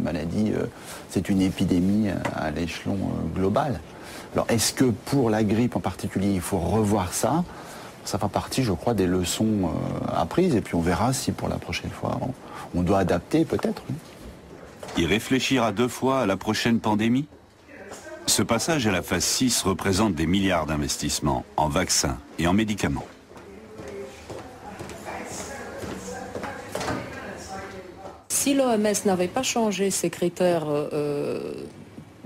une maladie, c'est une épidémie à l'échelon global. Alors est-ce que pour la grippe en particulier, il faut revoir ça? Ça fait partie, je crois, des leçons apprises, et puis on verra si pour la prochaine fois, on doit adapter peut-être. Y réfléchir à 2 fois à la prochaine pandémie? Ce passage à la phase 6 représente des milliards d'investissements en vaccins et en médicaments. Si l'OMS n'avait pas changé ses critères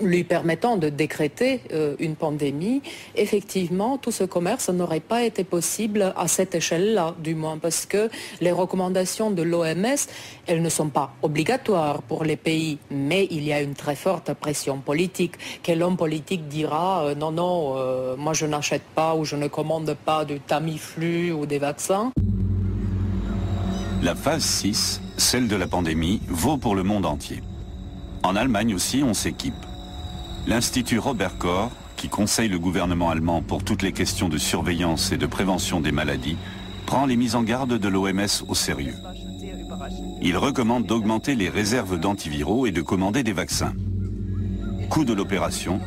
lui permettant de décréter une pandémie, effectivement, tout ce commerce n'aurait pas été possible à cette échelle-là, du moins, parce que les recommandations de l'OMS, elles ne sont pas obligatoires pour les pays, mais il y a une très forte pression politique. Quel homme politique dira non, non, moi je n'achète pas ou je ne commande pas du Tamiflu ou des vaccins? La phase 6, celle de la pandémie, vaut pour le monde entier. En Allemagne aussi, on s'équipe. L'Institut Robert Koch, qui conseille le gouvernement allemand pour toutes les questions de surveillance et de prévention des maladies, prend les mises en garde de l'OMS au sérieux. Il recommande d'augmenter les réserves d'antiviraux et de commander des vaccins. Coût de l'opération,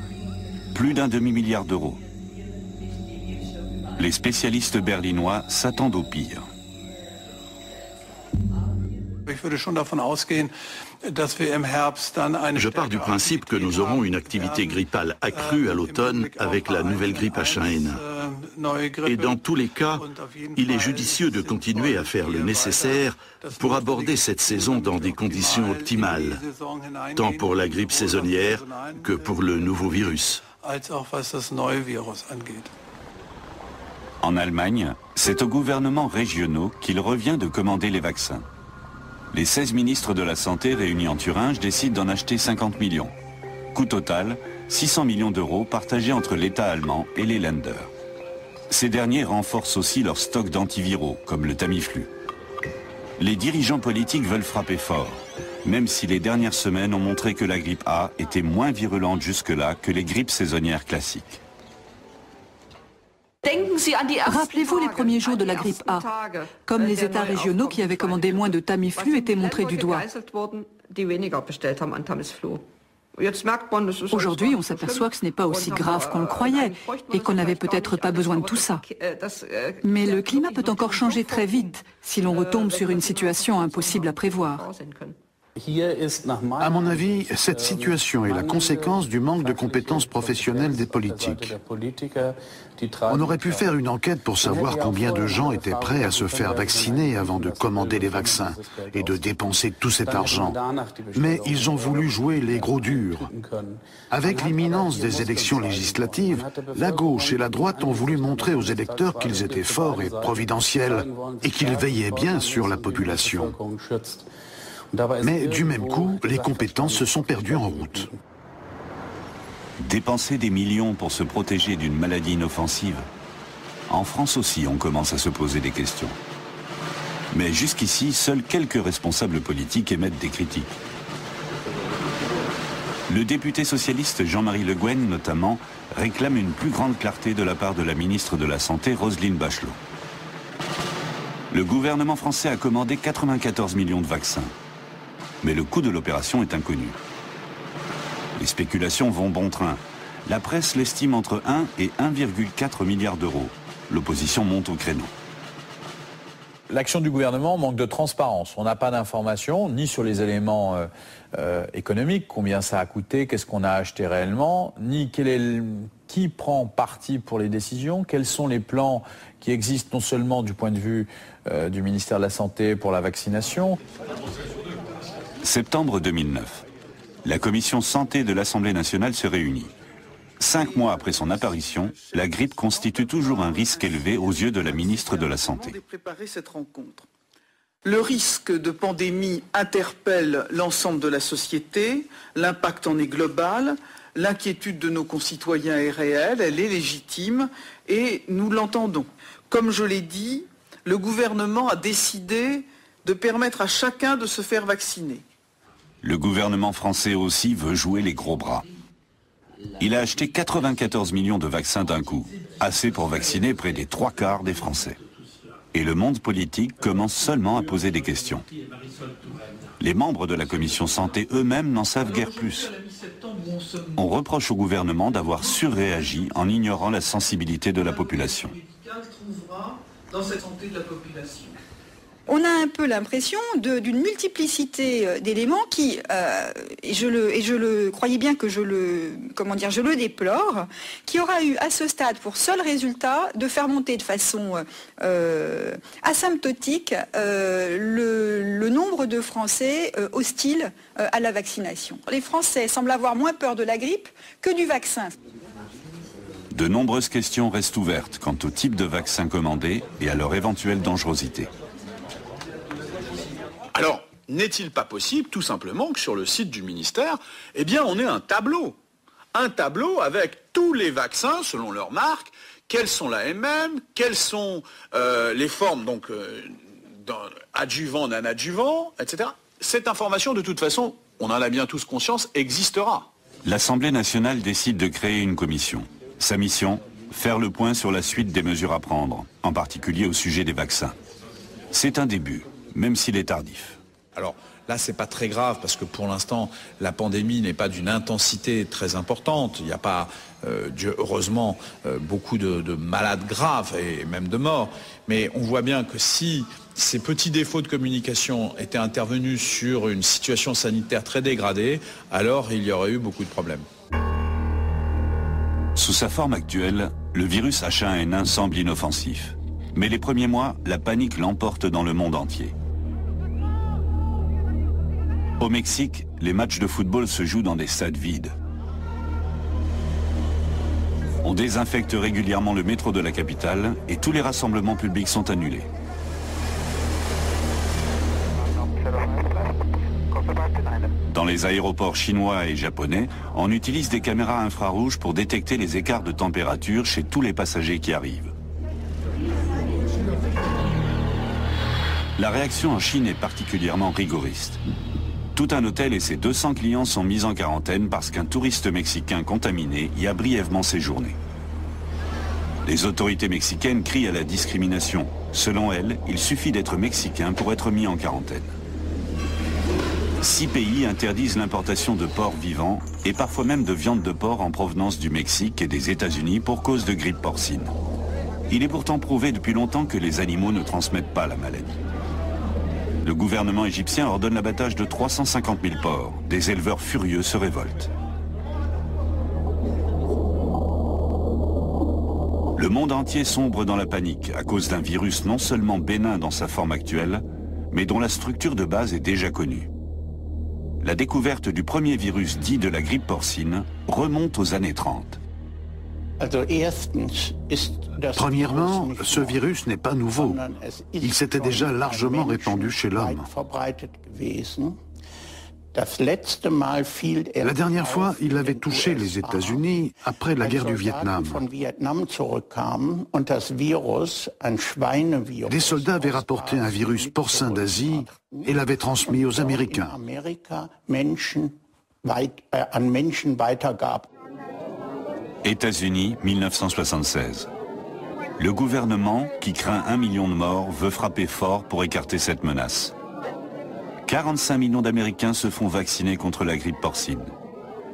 plus d'1 demi-milliard d'euros. Les spécialistes berlinois s'attendent au pire. Je pars du principe que nous aurons une activité grippale accrue à l'automne avec la nouvelle grippe H1N1. Et dans tous les cas, il est judicieux de continuer à faire le nécessaire pour aborder cette saison dans des conditions optimales, tant pour la grippe saisonnière que pour le nouveau virus. En Allemagne, c'est aux gouvernements régionaux qu'il revient de commander les vaccins. Les 16 ministres de la Santé réunis en Thuringe décident d'en acheter 50 millions. Coût total, 600 millions d'euros partagés entre l'État allemand et les Länder. Ces derniers renforcent aussi leur stock d'antiviraux, comme le Tamiflu. Les dirigeants politiques veulent frapper fort, même si les dernières semaines ont montré que la grippe A était moins virulente jusque-là que les grippes saisonnières classiques. Rappelez-vous les premiers jours de la grippe A, comme les États régionaux qui avaient commandé moins de Tamiflu étaient montrés du doigt. Aujourd'hui, on s'aperçoit que ce n'est pas aussi grave qu'on le croyait et qu'on n'avait peut-être pas besoin de tout ça. Mais le climat peut encore changer très vite si l'on retombe sur une situation impossible à prévoir. À mon avis, cette situation est la conséquence du manque de compétences professionnelles des politiques. On aurait pu faire une enquête pour savoir combien de gens étaient prêts à se faire vacciner avant de commander les vaccins et de dépenser tout cet argent. Mais ils ont voulu jouer les gros durs. Avec l'imminence des élections législatives, la gauche et la droite ont voulu montrer aux électeurs qu'ils étaient forts et providentiels et qu'ils veillaient bien sur la population. Mais du même coup, les compétences se sont perdues en route. Dépenser des millions pour se protéger d'une maladie inoffensive. En France aussi, on commence à se poser des questions. Mais jusqu'ici, seuls quelques responsables politiques émettent des critiques. Le député socialiste Jean-Marie Le Guen, notamment, réclame une plus grande clarté de la part de la ministre de la Santé, Roselyne Bachelot. Le gouvernement français a commandé 94 millions de vaccins. Mais le coût de l'opération est inconnu. Les spéculations vont bon train. La presse l'estime entre 1 et 1,4 milliard d'euros. L'opposition monte au créneau. L'action du gouvernement manque de transparence. On n'a pas d'informations, ni sur les éléments économiques, combien ça a coûté, qu'est-ce qu'on a acheté réellement, ni qui prend parti pour les décisions, quels sont les plans qui existent non seulement du point de vue du ministère de la Santé pour la vaccination. Septembre 2009. La commission santé de l'Assemblée nationale se réunit. 5 mois après son apparition, la grippe constitue toujours un risque élevé aux yeux de la ministre de la Santé. Le risque de pandémie interpelle l'ensemble de la société, l'impact en est global, l'inquiétude de nos concitoyens est réelle, elle est légitime et nous l'entendons. Comme je l'ai dit, le gouvernement a décidé de permettre à chacun de se faire vacciner. Le gouvernement français aussi veut jouer les gros bras. Il a acheté 94 millions de vaccins d'un coup, assez pour vacciner près des 3/4 des Français. Et le monde politique commence seulement à poser des questions. Les membres de la commission santé eux-mêmes n'en savent guère plus. On reproche au gouvernement d'avoir surréagi en ignorant la sensibilité de la population. On a un peu l'impression d'une multiplicité d'éléments qui, et je le croyais bien que je le déplore, qui aura eu à ce stade pour seul résultat de faire monter de façon asymptotique le nombre de Français hostiles à la vaccination. Les Français semblent avoir moins peur de la grippe que du vaccin. De nombreuses questions restent ouvertes quant au type de vaccin commandé et à leur éventuelle dangerosité. Alors, n'est-il pas possible, tout simplement, que sur le site du ministère, eh bien, on ait un tableau avec tous les vaccins, selon leur marque, quelles sont la MM, quelles sont les formes, donc, adjuvant, non-adjuvant, etc. Cette information, de toute façon, on en a bien tous conscience, existera. L'Assemblée nationale décide de créer une commission. Sa mission, faire le point sur la suite des mesures à prendre, en particulier au sujet des vaccins. C'est un début, même s'il est tardif. Alors là, c'est pas très grave parce que pour l'instant, la pandémie n'est pas d'une intensité très importante. Il n'y a pas, heureusement, beaucoup de malades graves et même de morts. Mais on voit bien que si ces petits défauts de communication étaient intervenus sur une situation sanitaire très dégradée, alors il y aurait eu beaucoup de problèmes. Sous sa forme actuelle, le virus H1N1 semble inoffensif. Mais les premiers mois, la panique l'emporte dans le monde entier. Au Mexique, les matchs de football se jouent dans des stades vides. On désinfecte régulièrement le métro de la capitale et tous les rassemblements publics sont annulés. Dans les aéroports chinois et japonais, on utilise des caméras infrarouges pour détecter les écarts de température chez tous les passagers qui arrivent. La réaction en Chine est particulièrement rigoriste. Tout un hôtel et ses 200 clients sont mis en quarantaine parce qu'un touriste mexicain contaminé y a brièvement séjourné. Les autorités mexicaines crient à la discrimination. Selon elles, il suffit d'être mexicain pour être mis en quarantaine. 6 pays interdisent l'importation de porcs vivants et parfois même de viande de porc en provenance du Mexique et des États-Unis pour cause de grippe porcine. Il est pourtant prouvé depuis longtemps que les animaux ne transmettent pas la maladie. Le gouvernement égyptien ordonne l'abattage de 350 000 porcs. Des éleveurs furieux se révoltent. Le monde entier sombre dans la panique à cause d'un virus non seulement bénin dans sa forme actuelle, mais dont la structure de base est déjà connue. La découverte du premier virus dit de la grippe porcine remonte aux années 30. Premièrement, ce virus n'est pas nouveau. Il s'était déjà largement répandu chez l'homme. La dernière fois, il avait touché les États-Unis après la guerre du Vietnam. Des soldats avaient rapporté un virus porcin d'Asie et l'avaient transmis aux Américains. États-Unis, 1976. Le gouvernement, qui craint 1 million de morts, veut frapper fort pour écarter cette menace. 45 millions d'Américains se font vacciner contre la grippe porcine.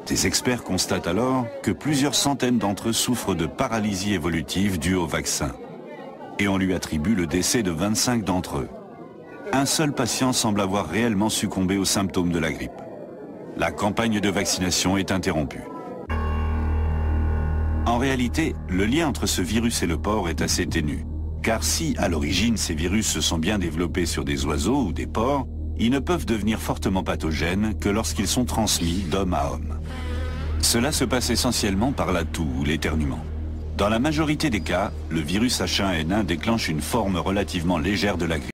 Des experts constatent alors que plusieurs centaines d'entre eux souffrent de paralysie évolutive due au vaccin. Et on lui attribue le décès de 25 d'entre eux. Un seul patient semble avoir réellement succombé aux symptômes de la grippe. La campagne de vaccination est interrompue. En réalité, le lien entre ce virus et le porc est assez ténu. Car si, à l'origine, ces virus se sont bien développés sur des oiseaux ou des porcs, ils ne peuvent devenir fortement pathogènes que lorsqu'ils sont transmis d'homme à homme. Cela se passe essentiellement par la toux ou l'éternuement. Dans la majorité des cas, le virus H1N1 déclenche une forme relativement légère de la grippe.